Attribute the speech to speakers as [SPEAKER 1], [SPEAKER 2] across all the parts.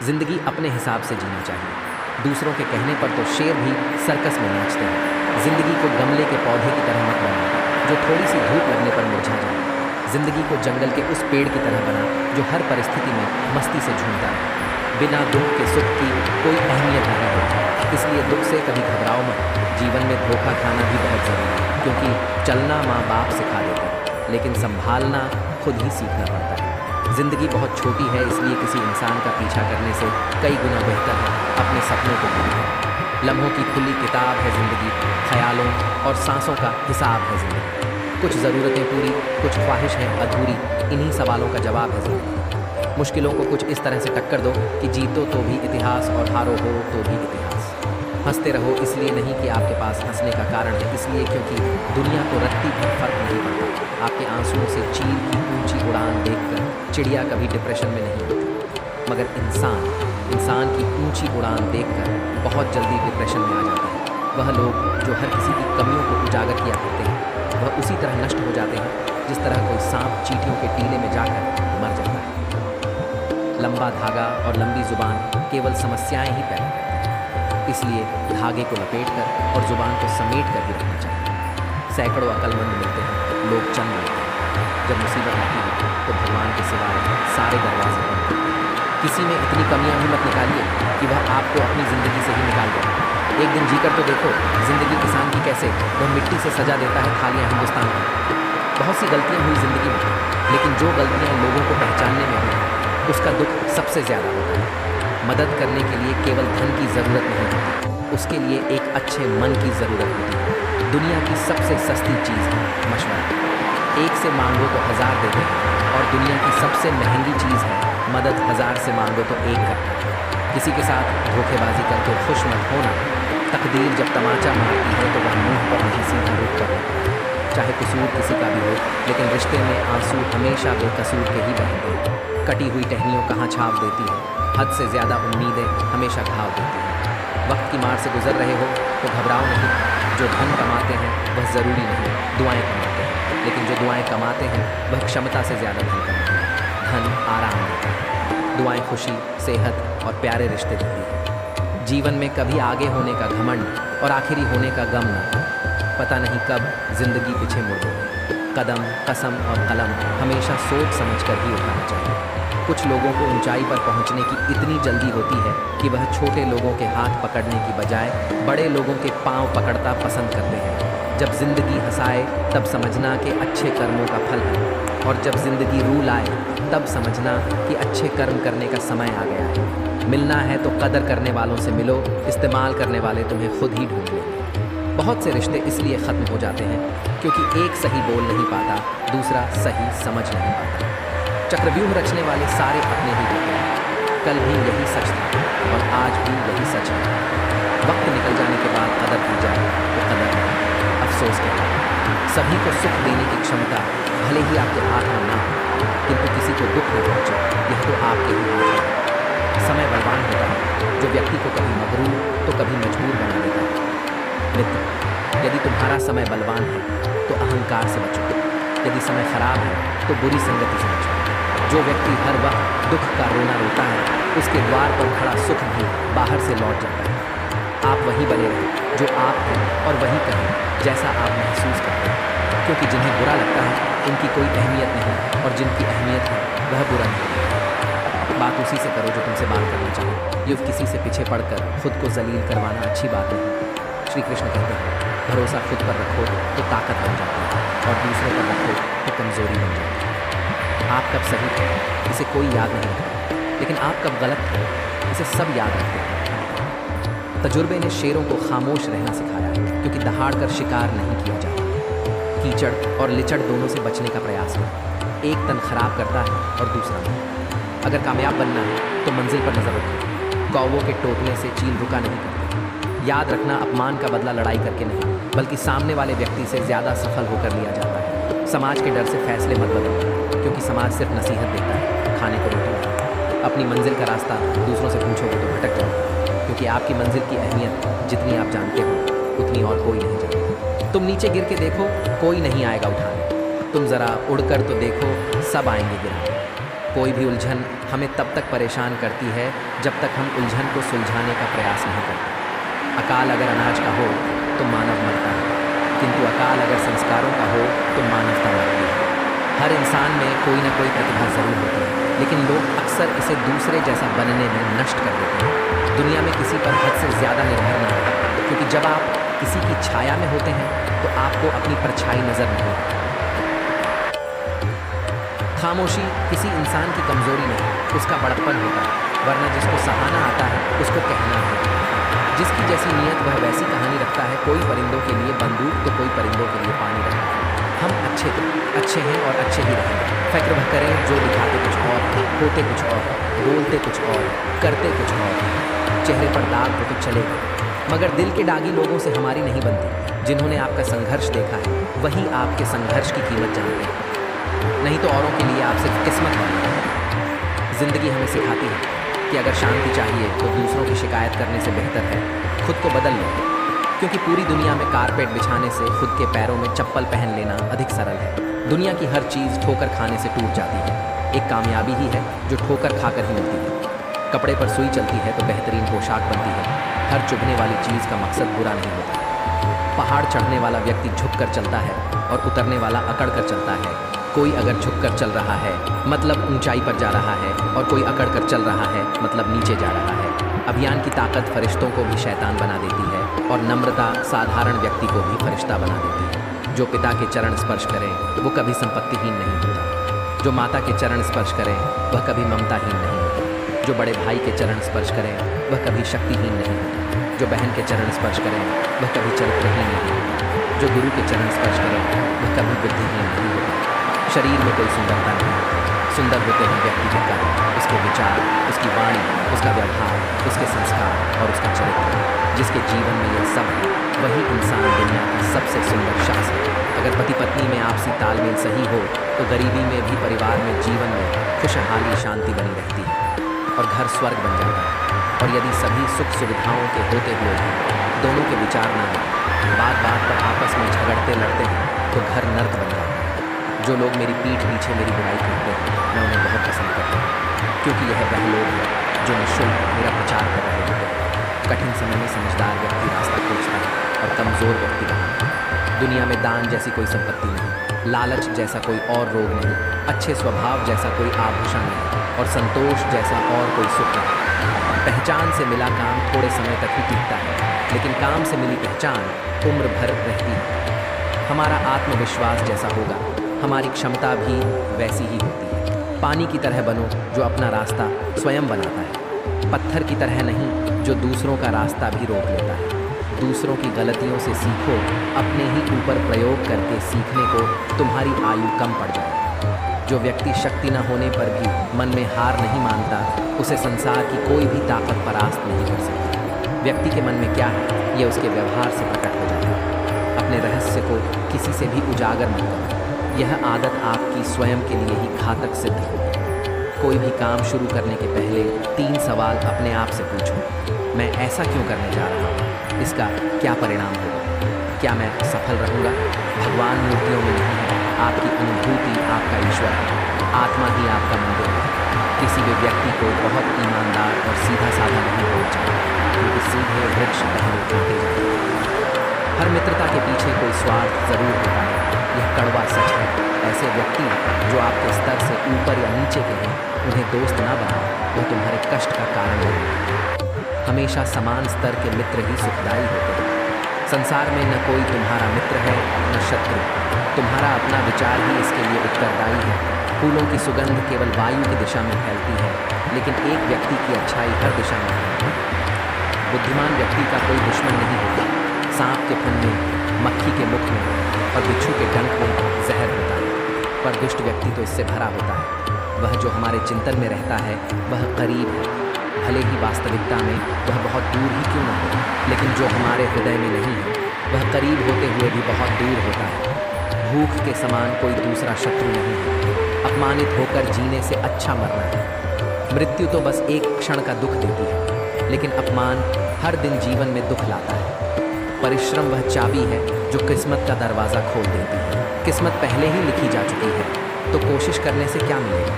[SPEAKER 1] जिंदगी अपने हिसाब से जीना चाहिए। दूसरों के कहने पर तो शेर भी सर्कस में नाचते हैं। जिंदगी को गमले के पौधे की तरह मत बना जो थोड़ी सी धूप लगने पर मुरझा जाए। जिंदगी को जंगल के उस पेड़ की तरह बना जो हर परिस्थिति में मस्ती से झूमता रहे। बिना दुख के सुख की कोई अहमियत नहीं होती, इसलिए दुख से कभी घबराओ मत। जीवन में धोखा खाना भी बहुत ज़रूरी है, क्योंकि चलना माँ बाप सिखा देते हैं, लेकिन संभालना खुद ही सीखना पड़ता है। ज़िंदगी बहुत छोटी है, इसलिए किसी इंसान का पीछा करने से कई गुना बेहतर है अपने सपनों को पूरा करना। लम्हों की खुली किताब है ज़िंदगी, ख्यालों और सांसों का हिसाब है ज़िंदगी। कुछ ज़रूरतें पूरी, कुछ ख्वाहिश है अधूरी, इन्हीं सवालों का जवाब है ज़िंदगी। मुश्किलों को कुछ इस तरह से टक्कर दो कि जीतो तो भी इतिहास और हारो हो तो भी इतिहास। हंसते रहो इसलिए नहीं कि आपके पास हंसने का कारण है, इसलिए क्योंकि दुनिया को रत्ती भर फर्क नहीं पड़ता। आपके आंसुओं से चील की ऊंची उड़ान देखकर चिड़िया कभी डिप्रेशन में नहीं होती, मगर इंसान की ऊंची उड़ान देखकर बहुत जल्दी डिप्रेशन में आ जाता है। वह लोग जो हर किसी की कमियों को उजागर किया करते हैं, वह उसी तरह नष्ट हो जाते हैं जिस तरह कोई सांप चींटियों के टीले में जाकर मर जाता है। लंबा धागा और लंबी जुबान केवल समस्याएं ही पैदा करती हैं, इसलिए धागे को लपेटकर और जुबान को समेट कर ही रखना चाहिए। सैकड़ों अक्लमंद मिलते हैं, लोग चंद मिलते हैं। जब मुसीबत आती है तो भगवान के सिवाय सारे दरवाजे बंद होते हैं। किसी में इतनी कमियां भी मत निकालिए कि वह आपको अपनी ज़िंदगी से ही निकाल दे। एक दिन जीकर तो देखो ज़िंदगी किसान की कैसे वह मिट्टी से सजा देता है थालियाँ हिंदुस्तान की। बहुत सी गलतियाँ हुई ज़िंदगी में, लेकिन जो गलतियाँ लोगों को पहचानने में हुई उसका दुख सबसे ज़्यादा होता है। मदद करने के लिए केवल धन की ज़रूरत नहीं होती, उसके लिए एक अच्छे मन की ज़रूरत होती है। दुनिया की सबसे सस्ती चीज़ है मशवरा। एक से मांगो तो 1000 देते हैं, और दुनिया की सबसे महंगी चीज़ है मदद 1000 से मांगो तो 1 करता है। किसी के साथ धोखेबाजी करके खुश मत होना। तकदीर जब तमाचा मारती है तो वह मुंह पर नहीं सीधा रुख कर देता है। चाहे कसूर किसी का भी हो, लेकिन रिश्ते में आंसू हमेशा बेकसूर के ही बहते हैं। कटी हुई टहनियों कहाँ छाप देती है, हद से ज़्यादा उम्मीदें हमेशा घाव देती हैं। वक्त की मार से गुजर रहे हो तो घबराओ नहीं। जो धन कमाते हैं वह ज़रूरी नहीं दुआएं कमाते हैं, लेकिन जो दुआएं कमाते हैं वह क्षमता से ज़्यादा धन कमाते हैं। धन आराम देता है, दुआएं खुशी, सेहत और प्यारे रिश्ते देती हैं। जीवन में कभी आगे होने का घमंड और आखिरी होने का गम न हो। पता नहीं कब जिंदगी पीछे मुड़ गई। कदम, कसम और कलम हमेशा सोच समझ कर ही उठाना चाहिए। कुछ लोगों को ऊंचाई पर पहुंचने की इतनी जल्दी होती है कि वह छोटे लोगों के हाथ पकड़ने की बजाय बड़े लोगों के पांव पकड़ता पसंद करते हैं। जब जिंदगी हंसाए तब समझना कि अच्छे कर्मों का फल है, और जब जिंदगी रू लाए तब समझना कि अच्छे कर्म करने का समय आ गया है। मिलना है तो कदर करने वालों से मिलो, इस्तेमाल करने वाले तुम्हें खुद ही ढूंढ लेंगे। बहुत से रिश्ते इसलिए ख़त्म हो जाते हैं क्योंकि एक सही बोल नहीं पाता, दूसरा सही समझ नहीं पाता। चक्रव्यूह रचने वाले सारे अपने ही होते हैं। कल भी यही सच था और आज भी यही सच है। वक्त निकल जाने के बाद कदर की जाए तो कदर नहीं, अफसोस करें। सभी को सुख देने की क्षमता भले ही आपके हाथ में ना हो, किंतु किसी को दुख न पहुँचे यह तो आपके ही हाथ है। समय बलवान होता है जो व्यक्ति को कभी मगरूर तो कभी मजबूर बना देता है। मित्र, यदि तुम्हारा समय बलवान है तो अहंकार से बचो। यदि समय खराब है तो बुरी संगति से बचो। जो व्यक्ति हर वक्त दुख का रोना रोता है, उसके द्वार पर खड़ा सुख भी बाहर से लौट जाता है। आप वही बने रहें जो आप हैं, और वही कहें जैसा आप महसूस करते हैं, क्योंकि जिन्हें बुरा लगता है उनकी कोई अहमियत नहीं, और जिनकी अहमियत है वह बुरा नहीं। बात उसी से करो जो तुमसे बात करना चाहे। युव किसी से पीछे पड़कर खुद को जलील करवाना अच्छी बात नहीं। श्री कृष्ण कहते हैं, भरोसा खुद पर रखो तो ताकत बन जाती है, और दूसरों पर रखो तो कमज़ोरी बन जाती है। आप कब सही थे इसे कोई याद नहीं रखता, लेकिन आप कब गलत थे इसे सब याद रखते हैं। तजुर्बे ने शेरों को खामोश रहना सिखाया है, क्योंकि दहाड़ कर शिकार नहीं किया जाता। कीचड़ और लिचड़ दोनों से बचने का प्रयास करें। एक तन खराब करता है और दूसरा नहीं। अगर कामयाब बनना है तो मंजिल पर नजर रखें। कौवों के टोकने से चील रुका नहीं करते। याद रखना, अपमान का बदला लड़ाई करके नहीं, बल्कि सामने वाले व्यक्ति से ज़्यादा सफल होकर लिया जाता है। समाज के डर से फैसले मत बदलो, क्योंकि समाज सिर्फ नसीहत देता है, खाने को रोटी नहीं। अपनी मंजिल का रास्ता दूसरों से पूछोगे तो भटक जाओगे, क्योंकि आपकी मंजिल की अहमियत जितनी आप जानते हो उतनी और कोई नहीं जानता। तुम नीचे गिर के देखो, कोई नहीं आएगा उठाने। तुम ज़रा उड़कर तो देखो, सब आएंगे गिराने। कोई भी उलझन हमें तब तक परेशान करती है जब तक हम उलझन को सुलझाने का प्रयास नहीं करते। अकाल अगर अनाज का हो तो मानव मरता है, किंतु अकाल अगर संस्कारों का हो तो मानवता मरती है। हर इंसान में कोई ना कोई प्रतिभा जरूर होती है, लेकिन लोग अक्सर इसे दूसरे जैसा बनने में नष्ट कर देते हैं। दुनिया में किसी पर हद से ज़्यादा निर्भर न हो, क्योंकि जब आप किसी की छाया में होते हैं तो आपको अपनी परछाई नजर नहीं आती। खामोशी किसी इंसान की कमजोरी नहीं, उसका बड़प्पन होता है, वरना जिसको सहाना आता है उसको कहना है। जिसकी जैसी नीयत वह वैसी कहानी रखता है। कोई परिंदों के लिए बंदूक तो कोई परिंदों के लिए पानी रखता है। हम अच्छे हैं और अच्छे ही रहेंगे। फ़िक्र वह करें जो दिखाते कुछ और, होते कुछ और, बोलते कुछ और, करते कुछ और। चेहरे पर दाग हो तो चलेगा, मगर दिल के दागी लोगों से हमारी नहीं बनती। जिन्होंने आपका संघर्ष देखा है वही आपके संघर्ष की कीमत जानते हैं, नहीं तो औरों के लिए आप सिर्फ किस्मत वाले हैं। जिंदगी हमें सिखाती है कि अगर शांति चाहिए तो दूसरों की शिकायत करने से बेहतर है खुद को बदल लो, क्योंकि पूरी दुनिया में कारपेट बिछाने से खुद के पैरों में चप्पल पहन लेना अधिक सरल है। दुनिया की हर चीज़ ठोकर खाने से टूट जाती है। एक कामयाबी ही है जो ठोकर खाकर ही मिलती है। कपड़े पर सुई चलती है तो बेहतरीन पोशाक बनती है। हर चुभने वाली चीज़ का मकसद बुरा नहीं होता। पहाड़ चढ़ने वाला व्यक्ति झुक कर चलता है और उतरने वाला अकड़ कर चलता है। कोई अगर झुक कर चल रहा है मतलब ऊंचाई पर जा रहा है, और कोई अकड़ कर चल रहा है मतलब नीचे जा रहा है। अभियान की ताकत फरिश्तों को भी शैतान बना देती है, और नम्रता साधारण व्यक्ति को भी फरिश्ता बना देती है। जो पिता के चरण स्पर्श करें वो कभी संपत्तिहीन नहीं होता। जो माता के चरण स्पर्श करें वह कभी ममताहीन नहीं होता। जो बड़े भाई के चरण स्पर्श करें वह कभी शक्तिहीन नहीं होता। जो बहन के चरण स्पर्श करें वह कभी चरित्रहीन नहीं होता। जो गुरु के चरण स्पर्श करें वह कभी बुद्धिहीन नहीं होता। शरीर में कोई सुंदरता नहीं होती। सुंदर होते हैं व्यक्ति के कर्म, उसके विचार, उसकी वाणी, उसका व्यवहार, उसके संस्कार और उसका चरित्र। जिसके जीवन में यह सब है वही इंसान दुनिया का सबसे सुंदर शख्स है। अगर पति पत्नी में आपसी तालमेल सही हो तो गरीबी में भी परिवार में जीवन में खुशहाली शांति बनी रहती है और घर स्वर्ग बन जाता है। और यदि सभी सुख सुविधाओं के होते हुए भी दोनों के विचार ना हो, बात बात पर आपस में झगड़ते लड़ते हैं तो घर नर्क बन जाता है। जो लोग मेरी पीठ पीछे मेरी बुराई करते हैं मैं उन्हें बहुत पसंद करता हूँ, क्योंकि यह वह लोग हैं जो निःशुल्क मेरा प्रचार कर रहे होते हैं। कठिन समय में समझदार व्यक्ति रास्ता खोजता है और कमज़ोर व्यक्ति बना। दुनिया में दान जैसी कोई संपत्ति नहीं, लालच जैसा कोई और रोग नहीं, अच्छे स्वभाव जैसा कोई आभूषण नहीं, और संतोष जैसा और कोई सुख नहीं। पहचान से मिला काम थोड़े समय तक ही टिकता है, लेकिन काम से मिली पहचान उम्र भर रहती है। हमारा आत्मविश्वास जैसा होगा हमारी क्षमता भी वैसी ही होती है। पानी की तरह बनो जो अपना रास्ता स्वयं बनाता है, पत्थर की तरह नहीं जो दूसरों का रास्ता भी रोक लेता है। दूसरों की गलतियों से सीखो, अपने ही ऊपर प्रयोग करके सीखने को तुम्हारी आयु कम पड़ जाए। जो व्यक्ति शक्ति न होने पर भी मन में हार नहीं मानता उसे संसार की कोई भी ताकत परास्त नहीं कर सकती। व्यक्ति के मन में क्या है यह उसके व्यवहार से प्रकट हो जाता है। अपने रहस्य को किसी से भी उजागर मत करो, यह आदत आपकी स्वयं के लिए ही घातक सिद्ध होगी। कोई भी काम शुरू करने के पहले 3 सवाल अपने आप से पूछो। मैं ऐसा क्यों करने जा रहा हूँ? इसका क्या परिणाम होगा? क्या मैं सफल रहूँगा? भगवान मूर्तियों में नहीं है, आपकी अनुभूति आपका ईश्वर है, आत्मा ही आपका मंदिर है। किसी भी व्यक्ति को बहुत ईमानदार और सीधा साधा नहीं होना चाहिए, क्योंकि सीधे वृक्ष पहले काटे जाते हैं। हर मित्रता के पीछे कोई स्वार्थ जरूर होता है, यह कड़वा सच है। ऐसे व्यक्ति जो आपके स्तर से ऊपर या नीचे के हैं उन्हें दोस्त ना बनाओ, वह तुम्हारे कष्ट का कारण बनेगा। हमेशा समान स्तर के मित्र ही सुखदायी होते हैं। संसार में न कोई तुम्हारा मित्र है न शत्रु, तुम्हारा अपना विचार ही इसके लिए उत्तरदायी है। फूलों की सुगंध केवल वायु की दिशा में फैलती है, लेकिन एक व्यक्ति की अच्छाई हर दिशा में फैलती है। बुद्धिमान व्यक्ति का कोई दुश्मन नहीं होता। सांप के फन में, मक्खी के मुख में और बिच्छू के डंक में जहर होता है, पर दुष्ट व्यक्ति तो इससे भरा होता है। वह जो हमारे चिंतन में रहता है वह करीब है, भले ही वास्तविकता में वह बहुत दूर ही क्यों न हो, लेकिन जो हमारे हृदय में नहीं है वह करीब होते हुए भी बहुत दूर होता है। भूख के समान कोई दूसरा शत्रु नहीं है। अपमानित होकर जीने से अच्छा मरना है। मृत्यु तो बस एक क्षण का दुख देती है, लेकिन अपमान हर दिन जीवन में दुख लाता है। परिश्रम वह चाबी है जो किस्मत का दरवाज़ा खोल देती है। किस्मत पहले ही लिखी जा चुकी है तो कोशिश करने से क्या मिलेगा?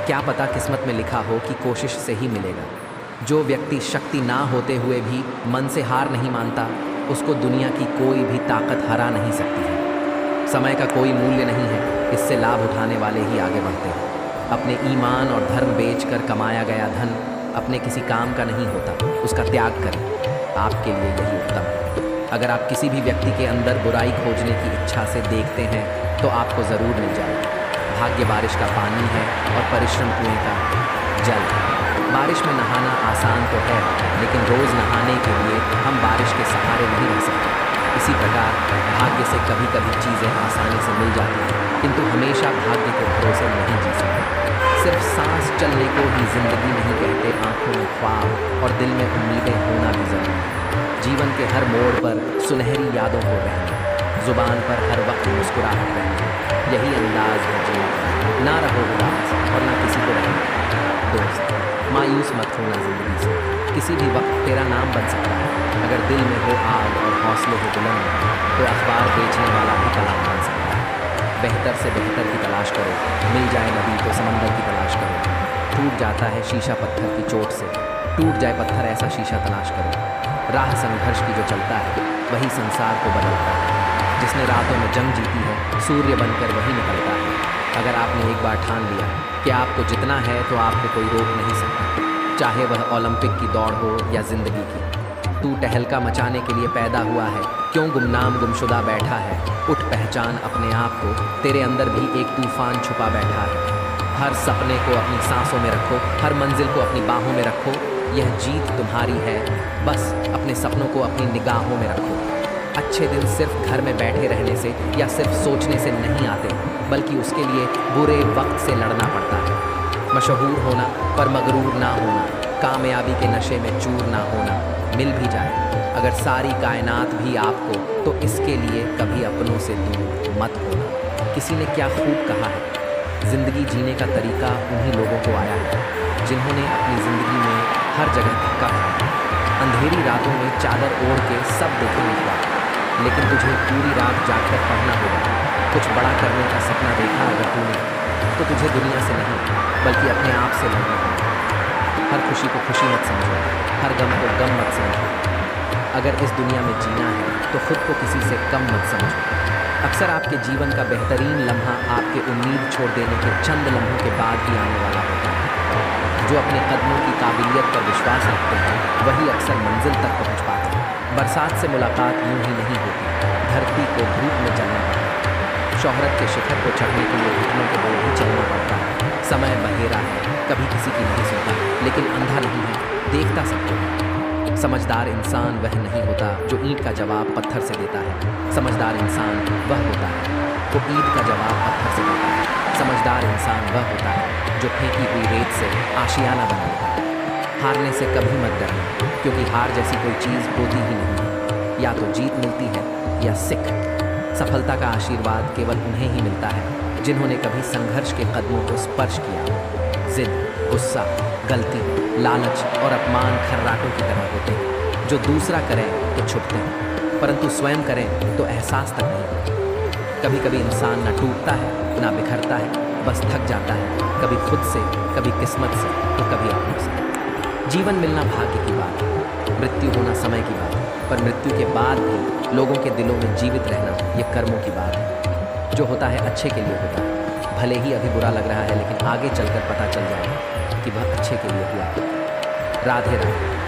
[SPEAKER 1] क्या पता किस्मत में लिखा हो कि कोशिश से ही मिलेगा। जो व्यक्ति शक्ति ना होते हुए भी मन से हार नहीं मानता, उसको दुनिया की कोई भी ताकत हरा नहीं सकती है। समय का कोई मूल्य नहीं है, इससे लाभ उठाने वाले ही आगे बढ़ते हैं। अपने ईमान और धर्म बेचकर कमाया गया धन अपने किसी काम का नहीं होता, उसका त्याग करें, आपके लिए यही उत्तम है। अगर आप किसी भी व्यक्ति के अंदर बुराई खोजने की इच्छा से देखते हैं तो आपको ज़रूर मिल जाएगी। भाग्य बारिश का पानी है और परिश्रम कुएं का जल। बारिश में नहाना आसान तो है, लेकिन रोज़ नहाने के लिए हम बारिश के सहारे नहीं रह सकते। इसी प्रकार भाग्य से कभी कभी चीज़ें आसानी से मिल जाती हैं, किंतु हमेशा भाग्य के भरोसे नहीं जी सकते। सिर्फ सांस चलने को ही जिंदगी नहीं कहते, आंखों में ख्वाब और दिल में उम्मीदें होना भी जरूरी है। जीवन के हर मोड़ पर सुनहरी यादों को रहने, जुबान पर हर वक्त मुस्कुराहट रहने, यही अंदाज है जीवन का। ना रहो उदास और ना किसी को रहने। दोस्त, मायूस मत होना जिंदगी से, किसी भी वक्त तेरा नाम बन सकता है। अगर दिल में हो आग और हौसले हो बुलंद, तो अखबार बेचने वाला भी कलाम बन सकता है। बेहतर से बेहतर की तलाश करो, मिल जाए नदी तो समंदर की तलाश करो। टूट जाता है शीशा पत्थर की चोट से, टूट जाए पत्थर ऐसा शीशा तलाश करो। राह संघर्ष की जो चलता है वही संसार को बदलता है। जिसने रातों में जंग जीती है, सूर्य बनकर वही निकलता है। अगर आपने एक बार ठान लिया कि आपको जितना है तो आपको कोई रोक नहीं सकता, चाहे वह ओलंपिक की दौड़ हो या जिंदगी की। तू टहलका मचाने के लिए पैदा हुआ है, क्यों गुमनाम गुमशुदा बैठा है। उठ पहचान अपने आप को, तेरे अंदर भी एक तूफान छुपा बैठा है। हर सपने को अपनी सांसों में रखो, हर मंजिल को अपनी बाहों में रखो। यह जीत तुम्हारी है, बस अपने सपनों को अपनी निगाहों में रखो। अच्छे दिन सिर्फ घर में बैठे रहने से या सिर्फ सोचने से नहीं आते, बल्कि उसके लिए बुरे वक्त से लड़ना पड़ता है। मशहूर होना पर मगरूर ना होना, कामयाबी के नशे में चूर ना होना। मिल भी जाए अगर सारी कायनात भी आपको, तो इसके लिए कभी अपनों से दूर मत होना। किसी ने क्या खूब कहा है, जिंदगी जीने का तरीका उन्हीं लोगों को आया है जिन्होंने अपनी ज़िंदगी में हर जगह धक्का खाया। अंधेरी रातों में चादर ओढ़ के सब देखेंगे क्या, लेकिन तुझे पूरी रात जागकर पढ़ना होगा। कुछ बड़ा करने का सपना देखा अगर तूने, तो तुझे दुनिया से नहीं बल्कि अपने आप से लड़ना होगा। हर खुशी को खुशी मत समझो, हर गम को गम मत समझो। अगर इस दुनिया में जीना है तो खुद को किसी से कम मत समझो। अक्सर आपके जीवन का बेहतरीन लम्हा आपके उम्मीद छोड़ देने के चंद लम्हों के बाद ही आने वाला होता है। जो अपने कदमों की काबिलियत पर विश्वास रखते हैं, वही अक्सर मंजिल तक पहुंच पाते हैं। बरसात से मुलाकात यूं ही नहीं होती, धरती को धूप में चलना पड़ता है। शोहरत के शिखर को चढ़ने के लिए घुटनों के बल भी चलना पड़ता है। समय बहेरा है, कभी किसी की नहीं सुनता, लेकिन अंधा नहीं है, देखता सबको है। समझदार इंसान वह नहीं होता जो ईंट का जवाब पत्थर से देता है। समझदार इंसान वह होता है जो ईंट का जवाब पत्थर से देता है। समझदार इंसान वह होता है जो फेंकी हुई रेत से आशियाना बनाता है। हारने से कभी मत डरना, क्योंकि हार जैसी कोई चीज़ होती ही नहीं है। या तो जीत मिलती है या सिख। सफलता का आशीर्वाद केवल उन्हें ही मिलता है जिन्होंने कभी संघर्ष के कदमों को स्पर्श किया। जिद, गुस्सा, गलती, लालच और अपमान खर्राटों की तरह होते हैं जो दूसरा करें तो छुपते हैं, परंतु स्वयं करें तो एहसास तक नहीं होता। कभी कभी इंसान ना टूटता है ना बिखरता है, बस थक जाता है, कभी खुद से, कभी किस्मत से, तो कभी अपनों से। जीवन मिलना भाग्य की बात है, मृत्यु होना समय की बात है, पर मृत्यु के बाद भी लोगों के दिलों में जीवित रहना ये कर्मों की बात है। जो होता है अच्छे के लिए होता है, भले ही अभी बुरा लग रहा है, लेकिन आगे चलकर पता चल जाएगा कि वह अच्छे के लिए हुआ। राधे राधे।